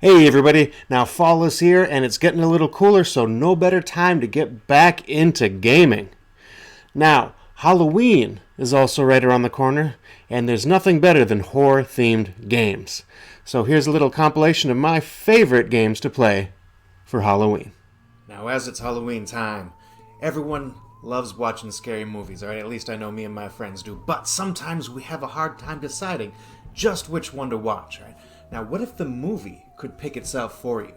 Hey everybody, now fall is here and it's getting a little cooler, so no better time to get back into gaming. Now, Halloween is also right around the corner, and there's nothing better than horror-themed games. So here's a little compilation of my favorite games to play for Halloween. Now, as it's Halloween time, everyone loves watching scary movies, or at least I know me and my friends do, but sometimes we have a hard time deciding just which one to watch, right? Now, what if the movie could pick itself for you?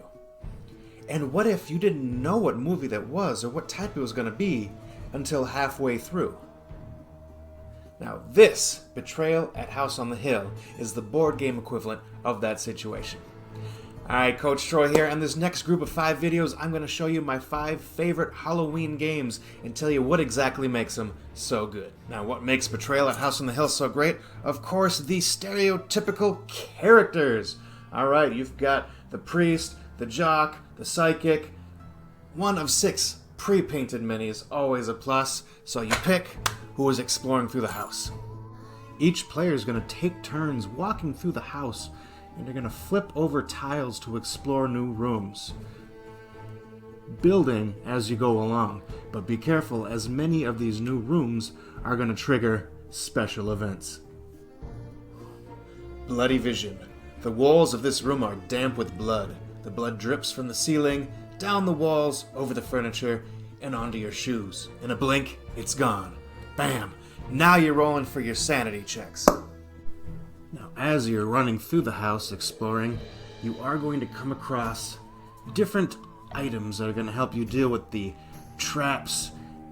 And what if you didn't know what movie that was or what type it was going to be until halfway through? Now, this, Betrayal at House on the Hill, is the board game equivalent of that situation. Alright, Coach Troy here, and this next group of 5 videos, I'm going to show you my 5 favorite Halloween games and tell you what exactly makes them so good. Now, what makes Betrayal at House on the Hill so great? Of course, the stereotypical characters. Alright, you've got the priest, the jock, the psychic. One of 6 pre-painted minis, always a plus, so you pick who is exploring through the house. Each player is going to take turns walking through the house, and you're going to flip over tiles to explore new rooms, building as you go along. But be careful, as many of these new rooms are going to trigger special events. Bloody vision. The walls of this room are damp with blood. The blood drips from the ceiling, down the walls, over the furniture, and onto your shoes. In a blink, it's gone. Bam! Now you're rolling for your sanity checks. Now, as you're running through the house exploring, you are going to come across different items that are going to help you deal with the traps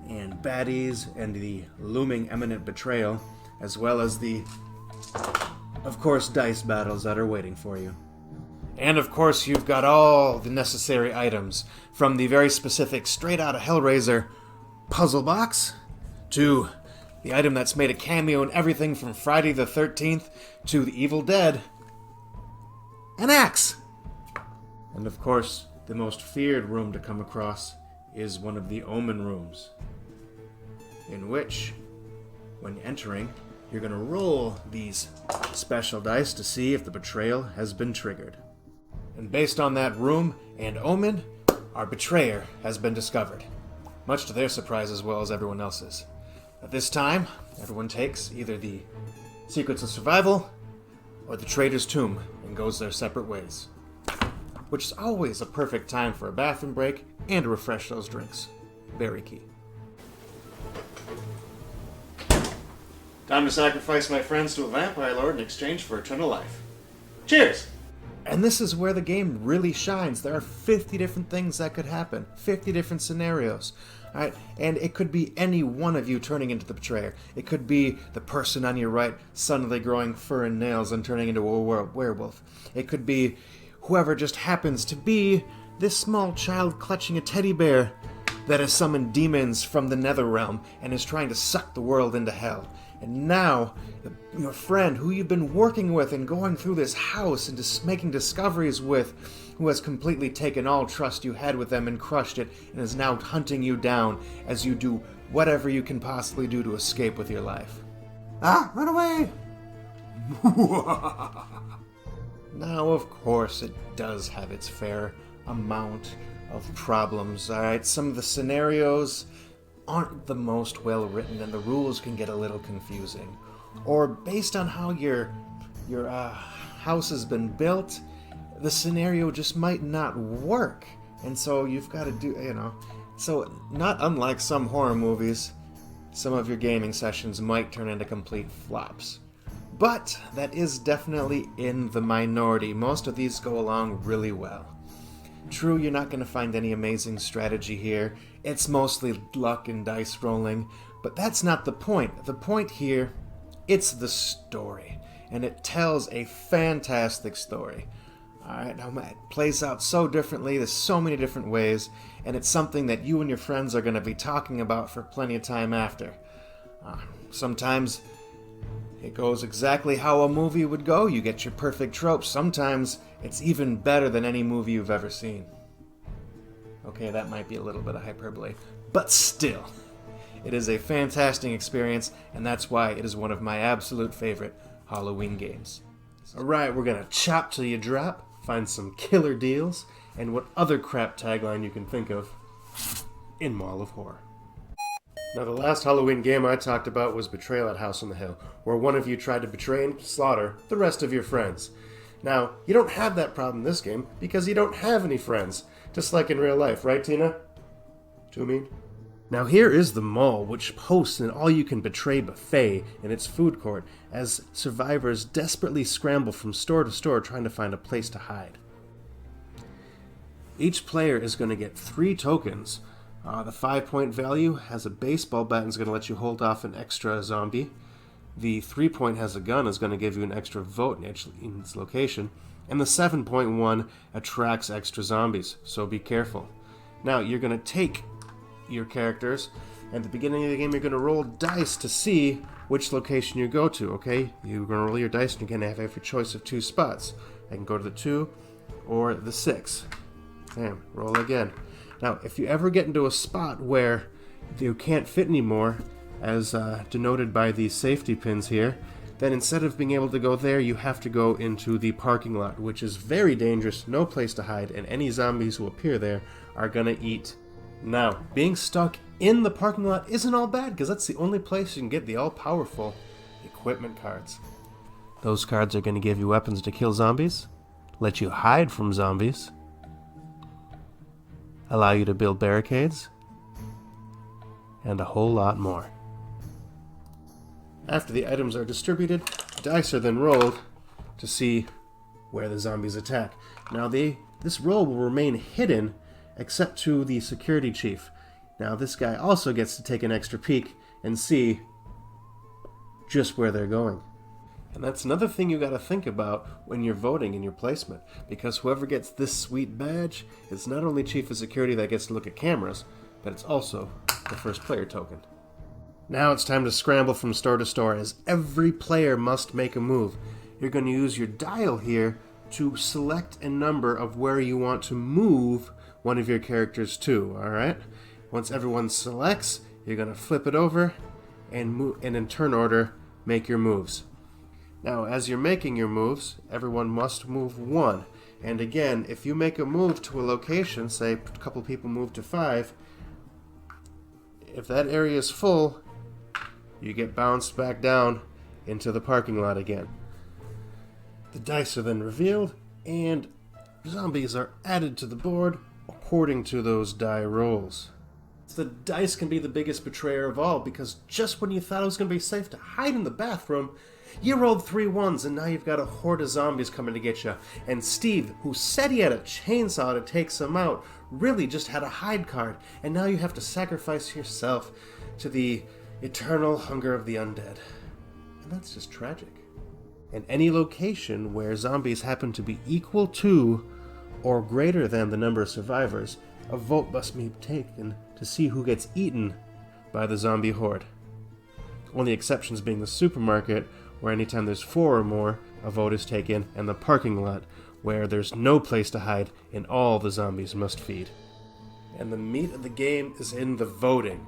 and baddies and the looming imminent betrayal, as well as the, of course, dice battles that are waiting for you. And of course, you've got all the necessary items, from the very specific straight out of Hellraiser puzzle box to the item that's made a cameo in everything from Friday the 13th to The Evil Dead, an axe! And of course, the most feared room to come across is one of the Omen rooms, in which, when entering, you're going to roll these special dice to see if the betrayal has been triggered. And based on that room and Omen, our betrayer has been discovered, much to their surprise as well as everyone else's. At this time, everyone takes either the Secrets of Survival or the Traitor's Tomb and goes their separate ways, which is always a perfect time for a bathroom break and to refresh those drinks. Very key. Time to sacrifice my friends to a vampire lord in exchange for eternal life. Cheers! And this is where the game really shines. There are 50 different things that could happen, 50 different scenarios. Alright, and it could be any one of you turning into the betrayer. It could be the person on your right suddenly growing fur and nails and turning into a werewolf. It could be whoever just happens to be this small child clutching a teddy bear that has summoned demons from the nether realm and is trying to suck the world into hell. And now, your friend who you've been working with and going through this house and just making discoveries with, who has completely taken all trust you had with them and crushed it, and is now hunting you down as you do whatever you can possibly do to escape with your life. Ah, run away! Now, of course, it does have its fair amount of problems, alright? Some of the scenarios aren't the most well written and the rules can get a little confusing. Or based on how your house has been built, the scenario just might not work. And so you've got to do, So not unlike some horror movies, some of your gaming sessions might turn into complete flops. But that is definitely in the minority. Most of these go along really well. True, you're not going to find any amazing strategy here. It's mostly luck and dice rolling, but that's not the point. The point here, it's the story, and it tells a fantastic story. Alright, now it plays out so differently, there's so many different ways, and it's something that you and your friends are going to be talking about for plenty of time after. Sometimes it goes exactly how a movie would go. You get your perfect tropes. Sometimes it's even better than any movie you've ever seen. Okay, that might be a little bit of hyperbole, but still, it is a fantastic experience, and that's why it is one of my absolute favorite Halloween games. Alright, we're gonna chop till you drop, find some killer deals, and what other crap tagline you can think of in Mall of Horror. Now, the last Halloween game I talked about was Betrayal at House on the Hill, where one of you tried to betray and slaughter the rest of your friends. Now, you don't have that problem in this game because you don't have any friends, just like in real life, right, Tina? Too mean? Now, here is the mall, which hosts an all-you-can-betray buffet in its food court as survivors desperately scramble from store to store trying to find a place to hide. Each player is going to get 3 tokens. The 5-point value has a baseball bat and is going to let you hold off an extra zombie. The 3-point has a gun, is going to give you an extra vote in its location. And the 7.1 attracts extra zombies, so be careful. Now, you're going to take your characters, and at the beginning of the game you're going to roll dice to see which location you go to, okay? You're going to roll your dice and you're going to have every choice of 2 spots. I can go to the 2 or the 6. Damn, roll again. Now, if you ever get into a spot where you can't fit anymore, as denoted by these safety pins here, then instead of being able to go there, you have to go into the parking lot, which is very dangerous, no place to hide, and any zombies who appear there are going to eat. Now, being stuck in the parking lot isn't all bad, because that's the only place you can get the all-powerful equipment cards. Those cards are going to give you weapons to kill zombies, let you hide from zombies, allow you to build barricades, and a whole lot more. After the items are distributed, dice are then rolled to see where the zombies attack. Now, this roll will remain hidden except to the security chief. Now, this guy also gets to take an extra peek and see just where they're going. And that's another thing you got to think about when you're voting in your placement, because whoever gets this sweet badge, it's not only chief of security that gets to look at cameras, but it's also the first player token. Now it's time to scramble from store to store, as every player must make a move. You're going to use your dial here to select a number of where you want to move one of your characters to, alright? Once everyone selects, you're going to flip it over and in turn order make your moves. Now, as you're making your moves, everyone must move 1. And again, if you make a move to a location, say a couple people move to 5, if that area is full, you get bounced back down into the parking lot again. The dice are then revealed, and zombies are added to the board according to those die rolls. The dice can be the biggest betrayer of all, because just when you thought it was going to be safe to hide in the bathroom, you rolled 3 ones, and now you've got a horde of zombies coming to get you. And Steve, who said he had a chainsaw to take some out, really just had a hide card, and now you have to sacrifice yourself to the eternal hunger of the undead. And that's just tragic. In any location where zombies happen to be equal to or greater than the number of survivors, a vote must be taken to see who gets eaten by the zombie horde. Only exceptions being the supermarket, where anytime there's 4 or more, a vote is taken, and the parking lot, where there's no place to hide and all the zombies must feed. And the meat of the game is in the voting,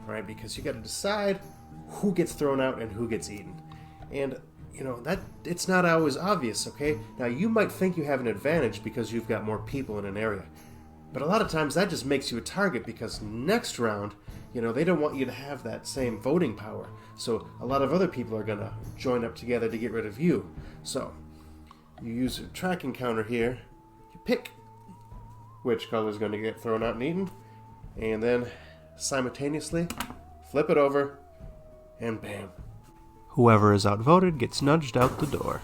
right? Because you got to decide who gets thrown out and who gets eaten. And that it's not always obvious, okay? Now, you might think you have an advantage because you've got more people in an area. But a lot of times that just makes you a target, because next round, they don't want you to have that same voting power. So a lot of other people are going to join up together to get rid of you. So you use a tracking counter here. You pick which color is going to get thrown out and eaten. And then simultaneously flip it over, and bam. Whoever is outvoted gets nudged out the door.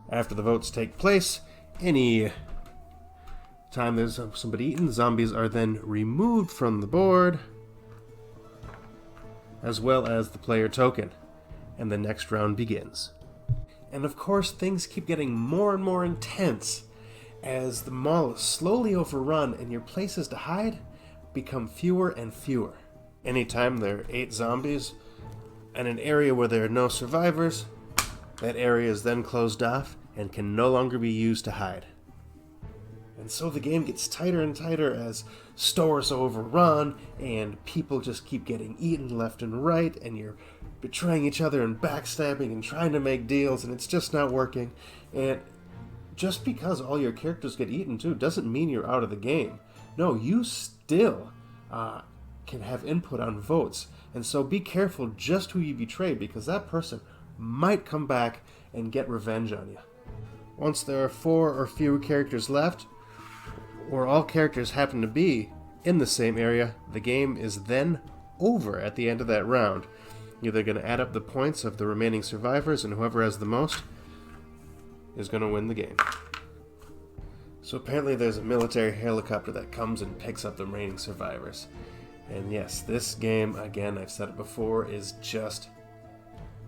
After the votes take place, any time there's somebody eaten, zombies are then removed from the board, as well as the player token, and the next round begins. And of course, things keep getting more and more intense as the mall is slowly overrun and your places to hide become fewer and fewer. Anytime there are 8 zombies in an area where there are no survivors, that area is then closed off and can no longer be used to hide. And so the game gets tighter and tighter as stores overrun and people just keep getting eaten left and right, and you're betraying each other and backstabbing and trying to make deals, and it's just not working. And just because all your characters get eaten too doesn't mean you're out of the game. No, you still can have input on votes. And so be careful just who you betray, because that person might come back and get revenge on you. Once there are 4 or fewer characters left, or all characters happen to be in the same area, the game is then over at the end of that round. You're either going to add up the points of the remaining survivors, and whoever has the most is going to win the game. So apparently there's a military helicopter that comes and picks up the remaining survivors. And yes, this game, again, I've said it before, is just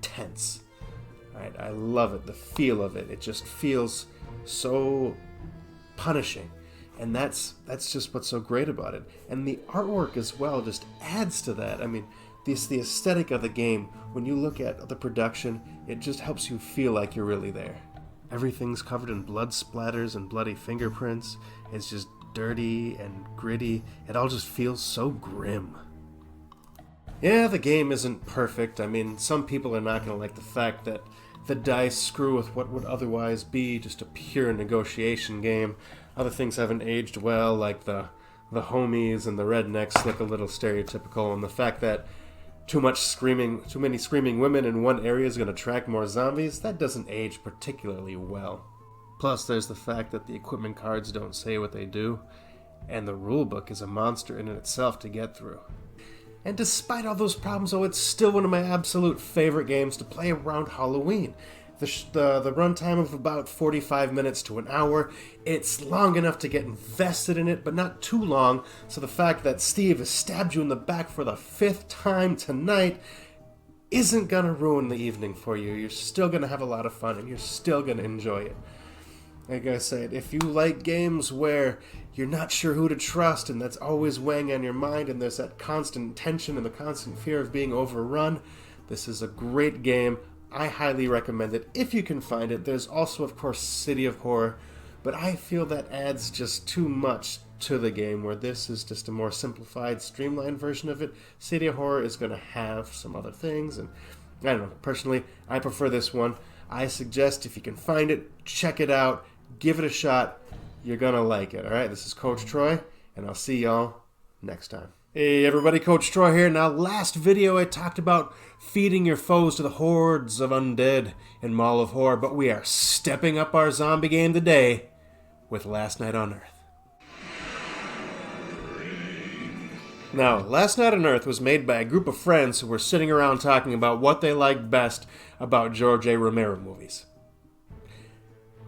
tense. Right? I love it, the feel of it. It just feels so punishing. And that's just what's so great about it. And the artwork as well just adds to that. I mean, the aesthetic of the game, when you look at the production, it just helps you feel like you're really there. Everything's covered in blood splatters and bloody fingerprints. It's just dirty and gritty. It all just feels so grim. Yeah, the game isn't perfect. I mean, some people are not going to like the fact that the dice screw with what would otherwise be just a pure negotiation game. Other things haven't aged well, like the homies and the rednecks look a little stereotypical, and the fact that too many screaming women in one area is going to attract more zombies, that doesn't age particularly well. Plus, there's the fact that the equipment cards don't say what they do, and the rulebook is a monster in itself to get through. And despite all those problems, though, it's still one of my absolute favorite games to play around Halloween. The runtime of about 45 minutes to an hour. It's long enough to get invested in it, but not too long, so the fact that Steve has stabbed you in the back for the 5th time tonight isn't gonna ruin the evening for you. You're still gonna have a lot of fun, and you're still gonna enjoy it. Like I said, if you like games where you're not sure who to trust, and that's always weighing on your mind, and there's that constant tension and the constant fear of being overrun, this is a great game. I highly recommend it if you can find it. There's also, of course, City of Horror, but I feel that adds just too much to the game, where this is just a more simplified, streamlined version of it. City of Horror is going to have some other things, and I don't know. Personally, I prefer this one. I suggest if you can find it, check it out, give it a shot. You're going to like it, all right? This is Coach Troy, and I'll see y'all next time. Hey everybody, Coach Troy here. Now, last video I talked about feeding your foes to the hordes of undead in Mall of Horror, but we are stepping up our zombie game today with Last Night on Earth. Now, Last Night on Earth was made by a group of friends who were sitting around talking about what they liked best about George A. Romero movies.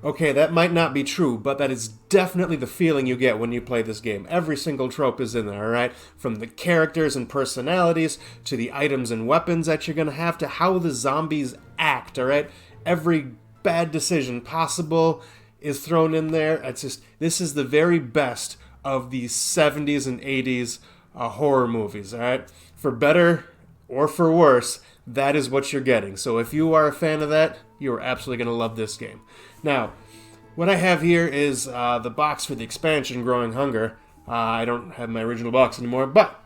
Okay, that might not be true, but that is definitely the feeling you get when you play this game. Every single trope is in there, alright? From the characters and personalities, to the items and weapons that you're gonna have, to how the zombies act, alright? Every bad decision possible is thrown in there. It's just, this is the very best of the 70s and 80s horror movies, alright? For better or for worse, that is what you're getting. So if you are a fan of that, you are absolutely going to love this game. Now, what I have here is the box for the expansion, Growing Hunger. I don't have my original box anymore, but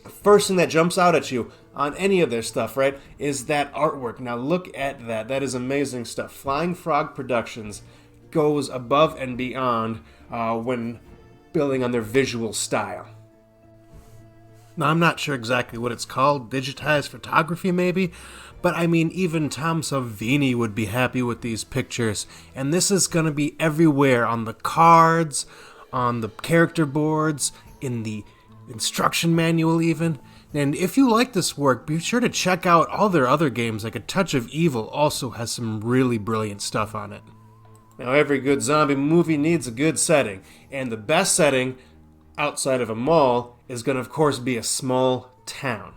the first thing that jumps out at you on any of their stuff, right, is that artwork. Now look at that. That is amazing stuff. Flying Frog Productions goes above and beyond when building on their visual style. Now, I'm not sure exactly what it's called, digitized photography maybe, but I mean, even Tom Savini would be happy with these pictures, and this is going to be everywhere, on the cards, on the character boards, in the instruction manual even. And if you like this work, be sure to check out all their other games, like A Touch of Evil also has some really brilliant stuff on it. Now, every good zombie movie needs a good setting, and the best setting outside of a mall is going to, of course, be a small town.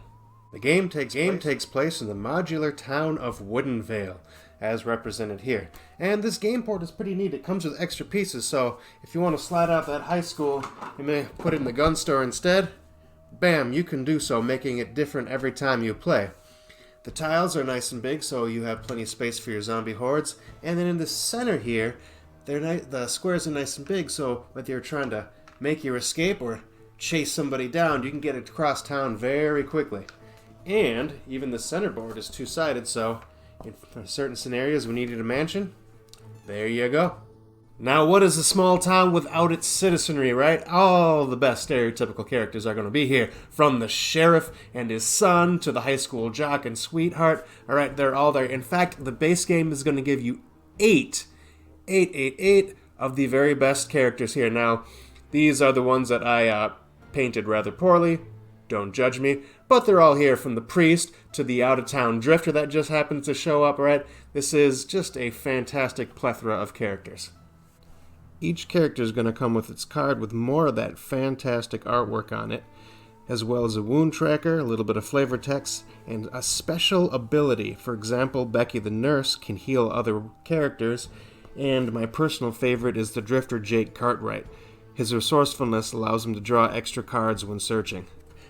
The game takes place in the modular town of Woodenvale, as represented here. And this game port is pretty neat. It comes with extra pieces, so if you want to slide out that high school, you may put it in the gun store instead. Bam, you can do so, making it different every time you play. The tiles are nice and big, so you have plenty of space for your zombie hordes. And then in the center here, the squares are nice and big, so whether you're trying to make your escape or chase somebody down, you can get across town very quickly. And even the center board is two-sided, so in certain scenarios when you need a mansion, there you go. Now, what is a small town without its citizenry, right? All the best stereotypical characters are going to be here. From the sheriff and his son to the high school jock and sweetheart. All right, they're all there. In fact, the base game is going to give you eight of the very best characters here. Now, these are the ones that I painted rather poorly. Don't judge me. But they're all here, from the priest to the out-of-town drifter that just happens to show up, all right? This is just a fantastic plethora of characters. Each character is going to come with its card with more of that fantastic artwork on it, as well as a wound tracker, a little bit of flavor text, and a special ability. For example, Becky the nurse can heal other characters, and my personal favorite is the drifter Jake Cartwright. His resourcefulness allows him to draw extra cards when searching.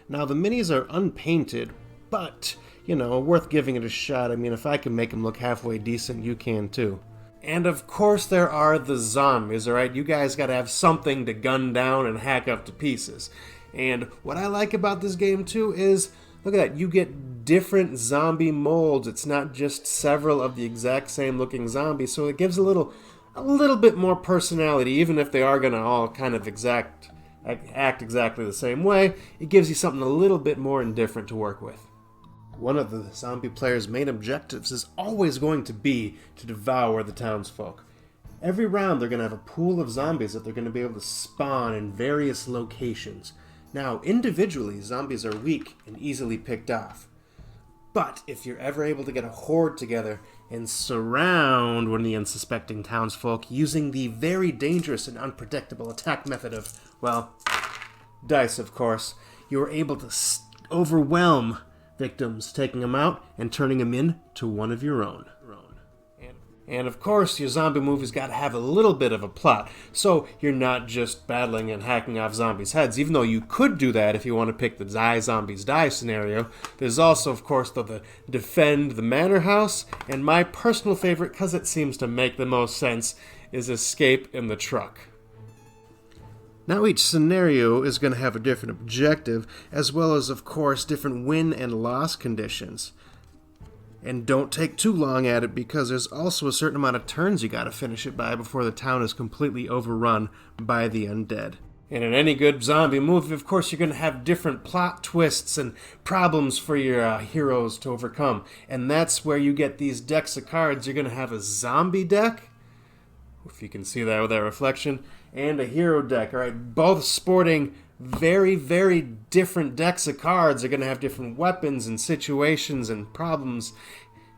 Now, the minis are unpainted, but, worth giving it a shot. I mean, if I can make them look halfway decent, you can too. And of course there are the zombies, alright? You guys gotta have something to gun down and hack up to pieces. And what I like about this game too is, look at that, you get different zombie molds. It's not just several of the exact same looking zombies, so it gives a little bit more personality, even if they are gonna all kind of act exactly the same way. It gives you something a little bit more indifferent to work with. One of the zombie player's main objectives is always going to be to devour the townsfolk. Every round they're going to have a pool of zombies that they're going to be able to spawn in various locations. Now, individually, zombies are weak and easily picked off. But if you're ever able to get a horde together and surround one of the unsuspecting townsfolk using the very dangerous and unpredictable attack method of, well, dice, of course, you are able to overwhelm victims, taking them out and turning them into one of your own. And of course, your zombie movie's got to have a little bit of a plot, so you're not just battling and hacking off zombies' heads, even though you could do that if you want to pick the die zombies die scenario. There's also, of course, the defend the manor house, and my personal favorite, because it seems to make the most sense, is escape in the truck. Now each scenario is going to have a different objective, as well as, of course, different win and loss conditions. And don't take too long at it, because there's also a certain amount of turns you gotta finish it by before the town is completely overrun by the undead. And in any good zombie movie, of course, you're going to have different plot twists and problems for your heroes to overcome. And that's where you get these decks of cards. You're going to have a zombie deck, if you can see that with that reflection, and a hero deck, all right? Both sporting very, very different decks of cards. Are going to have different weapons and situations and problems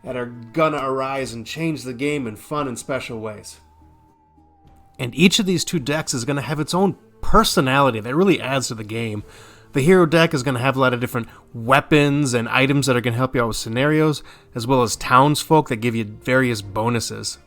that are going to arise and change the game in fun and special ways. And each of these two decks is going to have its own personality that really adds to the game. The hero deck is going to have a lot of different weapons and items that are going to help you out with scenarios, as well as townsfolk that give you various bonuses.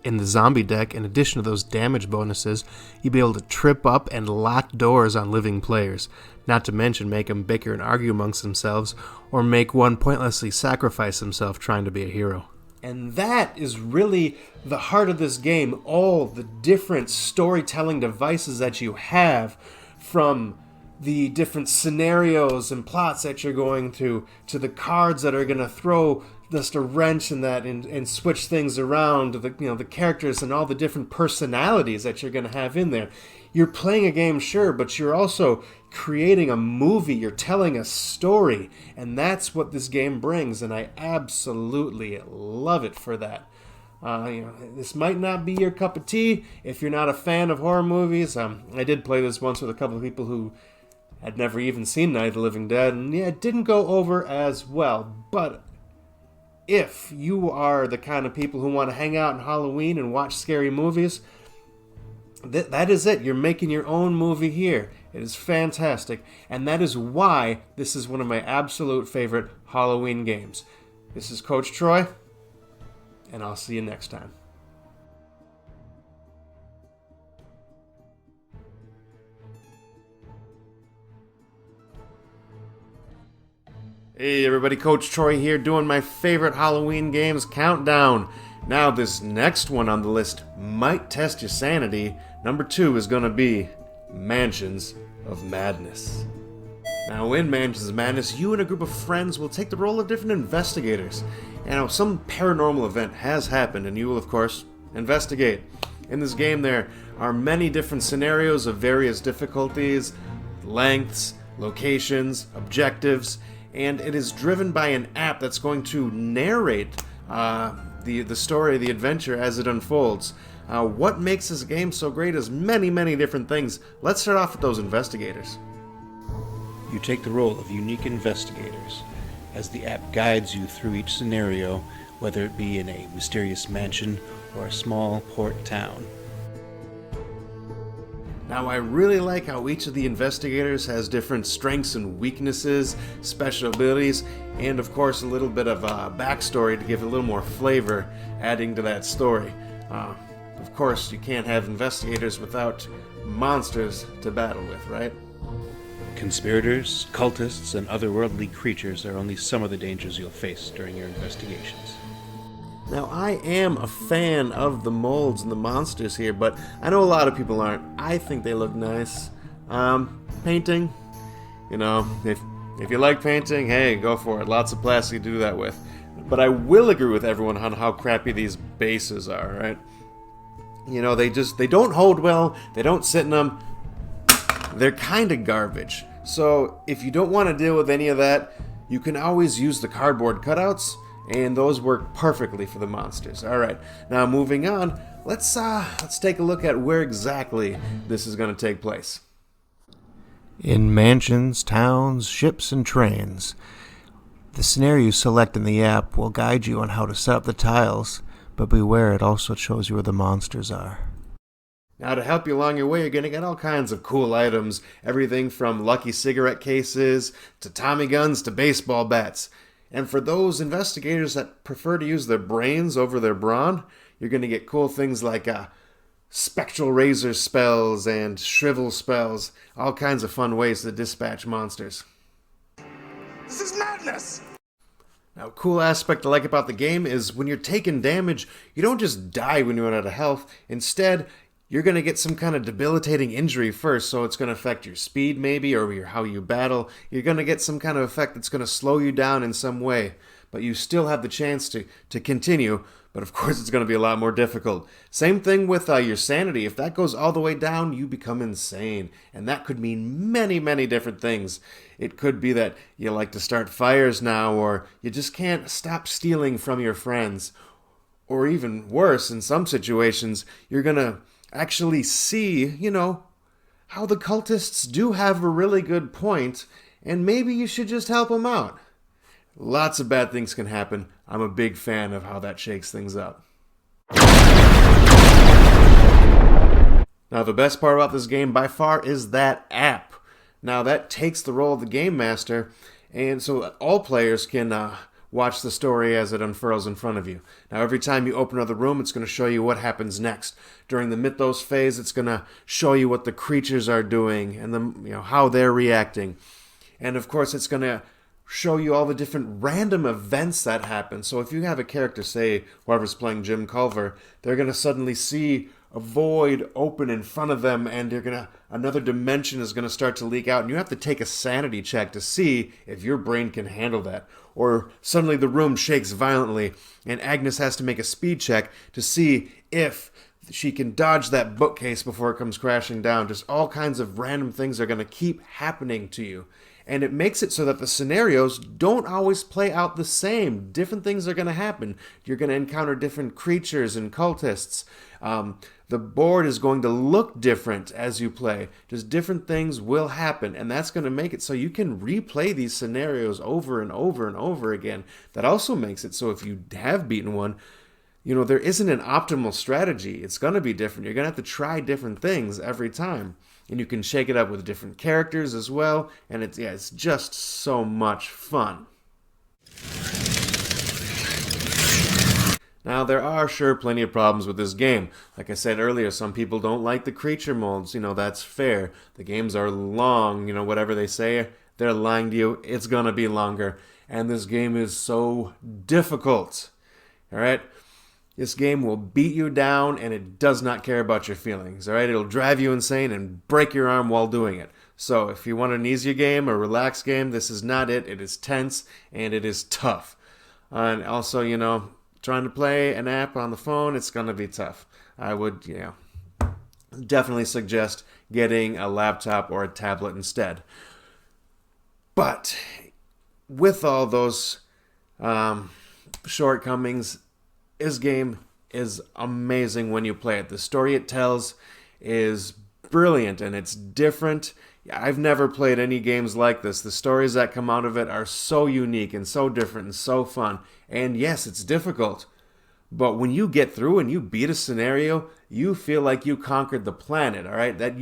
In the zombie deck, in addition to those damage bonuses, you'll be able to trip up and lock doors on living players, not to mention make them bicker and argue amongst themselves, or make one pointlessly sacrifice himself trying to be a hero. And that is really the heart of this game, all the different storytelling devices that you have, from the different scenarios and plots that you're going through, to the cards that are going to throw just a wrench in that and switch things around, to the characters and all the different personalities that you're going to have in there. You're playing a game, sure, but you're also creating a movie. You're telling a story, and that's what this game brings, and I absolutely love it for that. This might not be your cup of tea if you're not a fan of horror movies. I did play this once with a couple of people who had never even seen Night of the Living Dead, and yeah, it didn't go over as well. But if you are the kind of people who want to hang out on Halloween and watch scary movies, that is it. You're making your own movie here. It is fantastic, and that is why this is one of my absolute favorite Halloween games. This is Coach Troy, and I'll see you next time. Hey everybody, Coach Troy here, doing my favorite Halloween games countdown. Now this next one on the list might test your sanity. Number 2 is going to be Mansions of Madness. Now in Mansions of Madness, you and a group of friends will take the role of different investigators. Some paranormal event has happened and you will of course investigate. In this game, there are many different scenarios of various difficulties, lengths, locations, objectives, and it is driven by an app that's going to narrate the story, the adventure as it unfolds. What makes this game so great is many, many different things. Let's start off with those investigators. You take the role of unique investigators, as the app guides you through each scenario, whether it be in a mysterious mansion or a small port town. Now, I really like how each of the investigators has different strengths and weaknesses, special abilities, and of course a little bit of backstory to give a little more flavor, adding to that story. Of course, you can't have investigators without monsters to battle with, right? Conspirators, cultists, and otherworldly creatures are only some of the dangers you'll face during your investigations. Now, I am a fan of the molds and the monsters here, but I know a lot of people aren't. I think they look nice. Painting, if you like painting, hey, go for it. Lots of plastic to do that with. But I will agree with everyone on how crappy these bases are, right? They don't hold well, they don't sit in them. They're kind of garbage. So, if you don't want to deal with any of that, you can always use the cardboard cutouts, and those work perfectly for the monsters. Alright, now moving on, let's take a look at where exactly this is going to take place. In mansions, towns, ships, and trains. The scenario you select in the app will guide you on how to set up the tiles, but beware, it also shows you where the monsters are. Now, to help you along your way, you're going to get all kinds of cool items, everything from lucky cigarette cases, to Tommy guns, to baseball bats. And for those investigators that prefer to use their brains over their brawn, you're going to get cool things like spectral razor spells and shrivel spells, all kinds of fun ways to dispatch monsters. This is madness! Now, a cool aspect I like about the game is when you're taking damage, you don't just die when you run out of health. Instead, you're going to get some kind of debilitating injury first, so it's going to affect your speed maybe, or how you battle. You're going to get some kind of effect that's going to slow you down in some way, but you still have the chance to continue, but of course it's going to be a lot more difficult. Same thing with your sanity. If that goes all the way down, you become insane, and that could mean many, many different things. It could be that you like to start fires now, or you just can't stop stealing from your friends, or even worse, in some situations, you're going to actually see, how the cultists do have a really good point, and maybe you should just help them out. Lots of bad things can happen. I'm a big fan of how that shakes things up. Now, the best part about this game by far is that app. Now, that takes the role of the game master, and so all players can watch the story as it unfurls in front of you. Now, every time you open another room, it's going to show you what happens next. During the mythos phase, it's going to show you what the creatures are doing and how they're reacting. And of course, it's going to show you all the different random events that happen. So if you have a character, say, whoever's playing Jim Culver, they're going to suddenly see a void open in front of them, and another dimension is going to start to leak out, and you have to take a sanity check to see if your brain can handle that. Or suddenly the room shakes violently, and Agnes has to make a speed check to see if she can dodge that bookcase before it comes crashing down. Just all kinds of random things are going to keep happening to you. And it makes it so that the scenarios don't always play out the same. Different things are going to happen. You're going to encounter different creatures and cultists. The board is going to look different as you play. Just different things will happen, and that's going to make it so you can replay these scenarios over and over and over again. That also makes it so if you have beaten one, there isn't an optimal strategy. It's going to be different. You're going to have to try different things every time. And you can shake it up with different characters as well, and it's just so much fun. Now, there are sure plenty of problems with this game. Like I said earlier, some people don't like the creature molds. That's fair. The games are long. Whatever they say, they're lying to you. It's gonna be longer. And this game is so difficult. Alright? This game will beat you down, and it does not care about your feelings. Alright? It'll drive you insane and break your arm while doing it. So, if you want an easier game or relaxed game, this is not it. It is tense, and it is tough. And also, trying to play an app on the phone, it's going to be tough. I would, definitely suggest getting a laptop or a tablet instead. But with all those shortcomings, this game is amazing when you play it. The story it tells is brilliant and it's different. I've never played any games like this. The stories that come out of it are so unique and so different and so fun. And yes, it's difficult. But when you get through and you beat a scenario, you feel like you conquered the planet, all right? That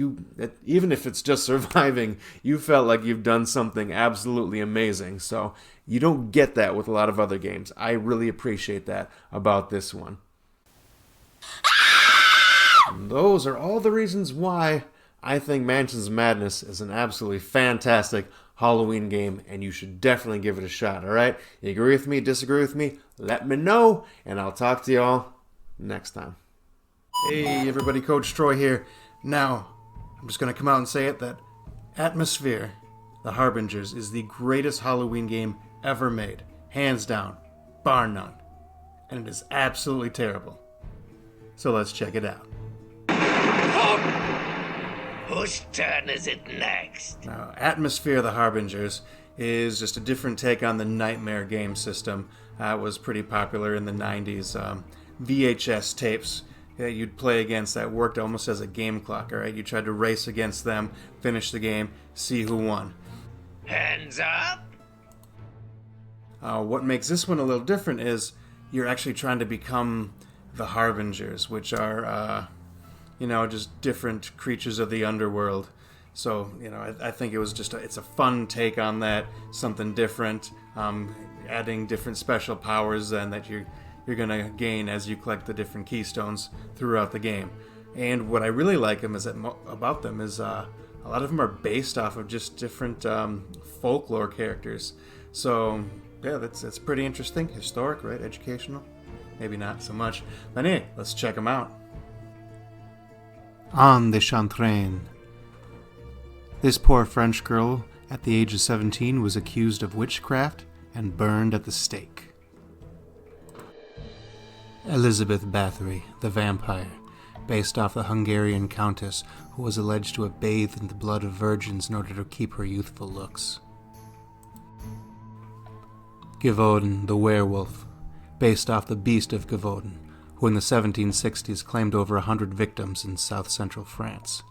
even if it's just surviving, you felt like you've done something absolutely amazing. So you don't get that with a lot of other games. I really appreciate that about this one. And those are all the reasons why I think Mansions of Madness is an absolutely fantastic Halloween game, and you should definitely give it a shot, alright? You agree with me, disagree with me? Let me know, and I'll talk to y'all next time. Hey everybody, Coach Troy here. Now, I'm just going to come out and say it that Atmosfear, The Harbingers, is the greatest Halloween game ever made. Hands down. Bar none. And it is absolutely terrible. So let's check it out. Whose turn is it next? Now, Atmosfear, The Harbingers is just a different take on the Nightmare game system. It was pretty popular in the 90s. VHS tapes that you'd play against that worked almost as a game clock, all right? You tried to race against them, finish the game, see who won. Hands up? What makes this one a little different is you're actually trying to become the Harbingers, which are, just different creatures of the underworld. So, I think it was it's a fun take on that, something different, adding different special powers and that you're going to gain as you collect the different keystones throughout the game. And what I really like about them is a lot of them are based off of just different folklore characters. So, yeah, that's pretty interesting. Historic, right? Educational? Maybe not so much. But anyway, let's check them out. Anne de Chantraine. This poor French girl, at the age of 17, was accused of witchcraft and burned at the stake. Elizabeth Bathory, the vampire, based off the Hungarian countess who was alleged to have bathed in the blood of virgins in order to keep her youthful looks. Gévaudan, the werewolf, based off the beast of Gévaudan, who in the 1760s claimed over 100 victims in south-central France.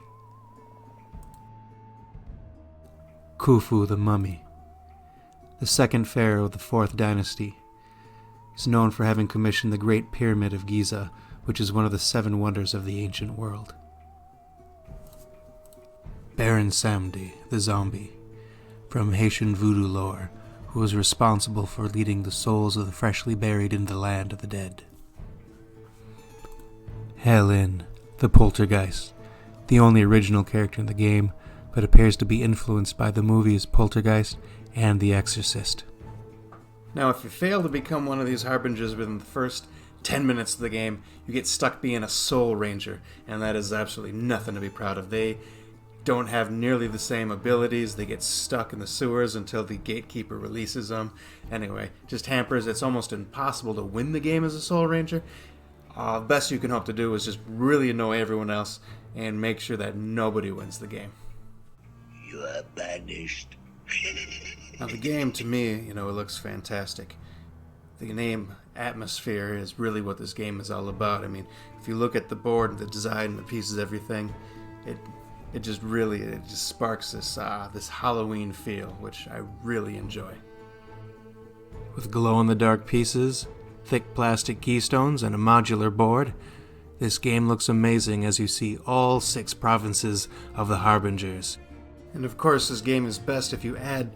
Khufu the mummy, the second pharaoh of the 4th dynasty, is known for having commissioned the Great Pyramid of Giza, which is one of the 7 wonders of the ancient world. Baron Samedi, the zombie, from Haitian voodoo lore, who was responsible for leading the souls of the freshly buried in the land of the dead. Helen, the poltergeist, the only original character in the game, but appears to be influenced by the movies Poltergeist and The Exorcist. Now, if you fail to become one of these Harbingers within the first 10 minutes of the game, you get stuck being a Soul Ranger, and that is absolutely nothing to be proud of. They don't have nearly the same abilities. They get stuck in the sewers until the gatekeeper releases them. Anyway, just hampers. It's almost impossible to win the game as a Soul Ranger. The best you can hope to do is just really annoy everyone else and make sure that nobody wins the game. You are banished. Now the game, to me, it looks fantastic. The name Atmosfear is really what this game is all about. I mean, if you look at the board, the design, the pieces, everything, it just sparks this Halloween feel, which I really enjoy. With glow-in-the-dark pieces, thick plastic keystones, and a modular board, this game looks amazing as you see all 6 provinces of the Harbingers. And of course, this game is best if you add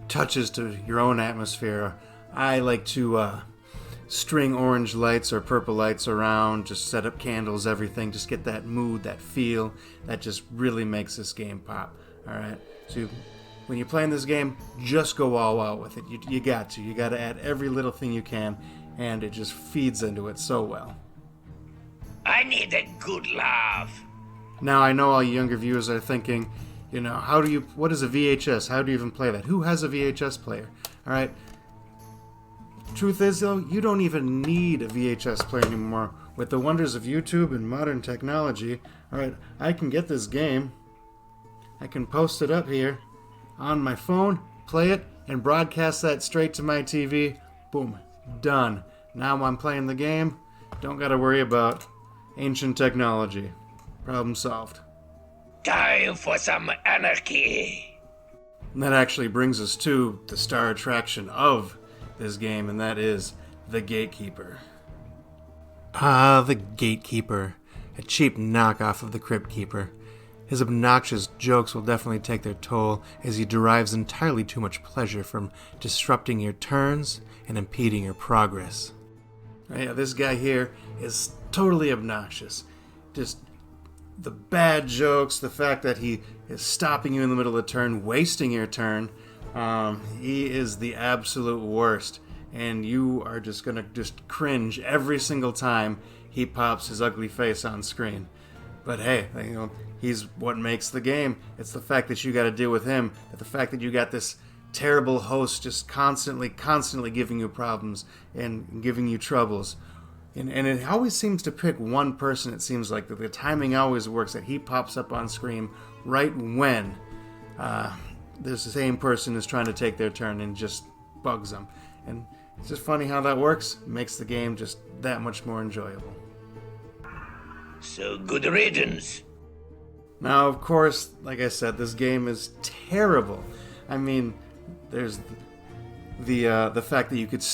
touches to your own atmosphere. I like to string orange lights or purple lights around, just set up candles, everything, just get that mood, that feel, that just really makes this game pop. Alright, so when you're playing this game, just go all out with it. You got to add every little thing you can, and it just feeds into it so well. I need a good laugh. Now, I know all you younger viewers are thinking, what is a VHS? How do you even play that? Who has a VHS player? Alright, truth is, though, you don't even need a VHS player anymore with the wonders of YouTube and modern technology, alright, I can get this game, I can post it up here on my phone, play it, and broadcast that straight to my TV. Boom. Done. Now I'm playing the game. Don't gotta worry about ancient technology. Problem solved. Time for some anarchy. And that actually brings us to the star attraction of this game, and that is the Gatekeeper. Ah, the Gatekeeper. A cheap knockoff of the Crypt Keeper. His obnoxious jokes will definitely take their toll, as he derives entirely too much pleasure from disrupting your turns and impeding your progress. Yeah, this guy here is totally obnoxious. Just the bad jokes, the fact that he is stopping you in the middle of the turn, wasting your turn. He is the absolute worst. And you are just gonna just cringe every single time he pops his ugly face on screen. But hey, he's what makes the game. It's the fact that you got to deal with him. The fact that you got this terrible host just constantly giving you problems and giving you troubles. And it always seems to pick one person, it seems like. The timing always works, that he pops up on screen right when there's the same person is trying to take their turn and just bugs them. And it's just funny how that works. It makes the game just that much more enjoyable. So good riddance. Now, of course, like I said, this game is terrible. I mean, there's the fact that you could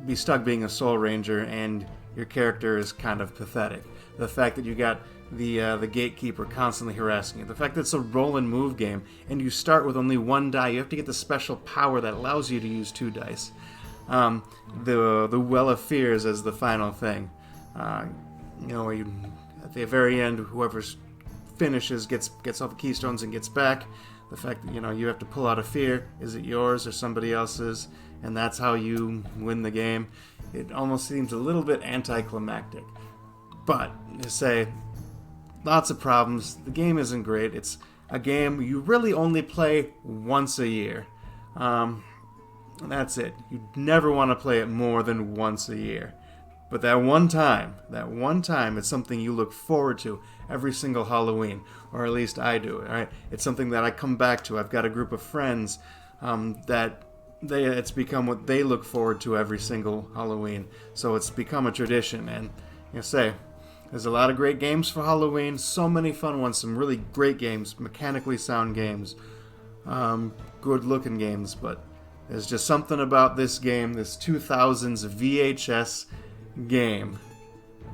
be stuck being a Soul Ranger and your character is kind of pathetic. The fact that you got the Gatekeeper constantly harassing you. The fact that it's a roll and move game and you start with only one die. You have to get the special power that allows you to use 2 dice. The Well of Fears as the final thing. Where you, at the very end, whoever finishes gets all the keystones and gets back. The fact that you have to pull out a fear. Is it yours or somebody else's? And that's how you win the game. It almost seems a little bit anticlimactic. But to say, lots of problems. The game isn't great. It's a game you really only play once a year. That's it. You never want to play it more than once a year. But that one time, it's something you look forward to every single Halloween, or at least I do. All right, it's something that I come back to. I've got a group of friends it's become what they look forward to every single Halloween. So it's become a tradition. And there's a lot of great games for Halloween. So many fun ones. Some really great games, mechanically sound games, good-looking games. But there's just something about this game, this 2000s VHS game,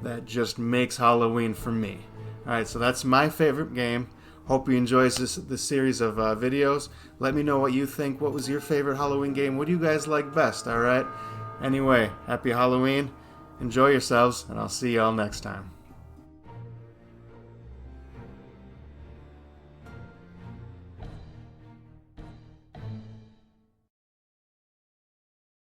that just makes Halloween for me. Alright, so that's my favorite game. Hope you enjoy this series of videos. Let me know what you think. What was your favorite Halloween game? What do you guys like best? Alright? Anyway, happy Halloween. Enjoy yourselves, and I'll see y'all next time.